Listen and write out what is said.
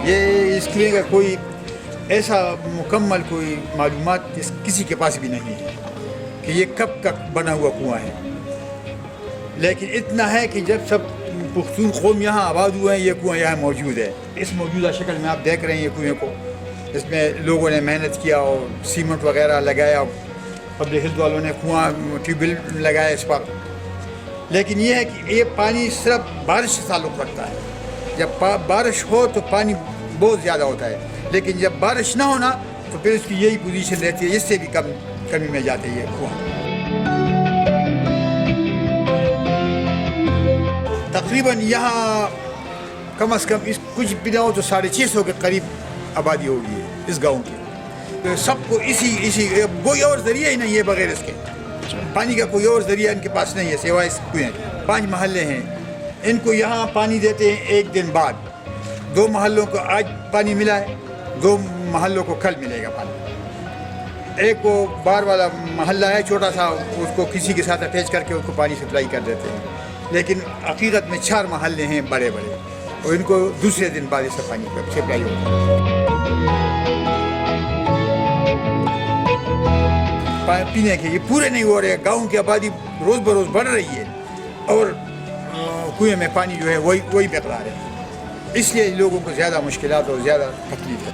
یہ اس کنویں کا کوئی ایسا مکمل کوئی معلومات کسی کے پاس بھی نہیں ہے کہ یہ کب کا بنا ہوا کنواں ہے، لیکن اتنا ہے کہ جب سب پختون قوم یہاں آباد ہوئے ہیں یہ کنواں یہاں موجود ہے۔ اس موجودہ شکل میں آپ دیکھ رہے ہیں یہ کنویں کو، اس میں لوگوں نے محنت کیا اور سیمنٹ وغیرہ لگایا، پبلک ہیلتھ والوں نے کنواں ٹیوب ویل لگایا اس پر، لیکن یہ ہے کہ یہ پانی صرف بارش سے تعلق رکھتا ہے۔ جب بارش ہو تو پانی بہت زیادہ ہوتا ہے، لیکن جب بارش نہ ہونا تو پھر اس کی یہی پوزیشن رہتی ہے، اس سے بھی کمی میں جاتے ہیں یہ کنواں۔ تقریباً یہاں کم از کم اس کچھ بنا ہو تو 650 کے قریب آبادی ہوگی ہے اس گاؤں کی۔ سب کو اسی کوئی اور ذریعہ ہی نہیں ہے، بغیر اس کے پانی کا کوئی اور ذریعہ ان کے پاس نہیں ہے سوائے اس کنویں۔ 5 محلے ہیں، ان کو یہاں پانی دیتے ہیں 1 دن بعد۔ 2 محلوں کو آج پانی ملا ہے، 2 محلوں کو کل ملے گا پانی۔ ایک وہ بار والا محلہ ہے چھوٹا سا، اس کو کسی کے ساتھ اٹیچ کر کے اس کو پانی سپلائی کر دیتے ہیں، لیکن حقیقت میں 4 محلے ہیں بڑے بڑے، اور ان کو دوسرے دن بعد اس سے پانی سپلائی ہوتا ہے۔ پینے کے یہ پورے نہیں ہو رہے، گاؤں کی آبادی روز بروز بڑھ رہی ہے اور کنویں میں پانی جو ہے وہی مقدار ہے، اس لیے لوگوں کو زیادہ مشکلات اور زیادہ تکلیف ہے۔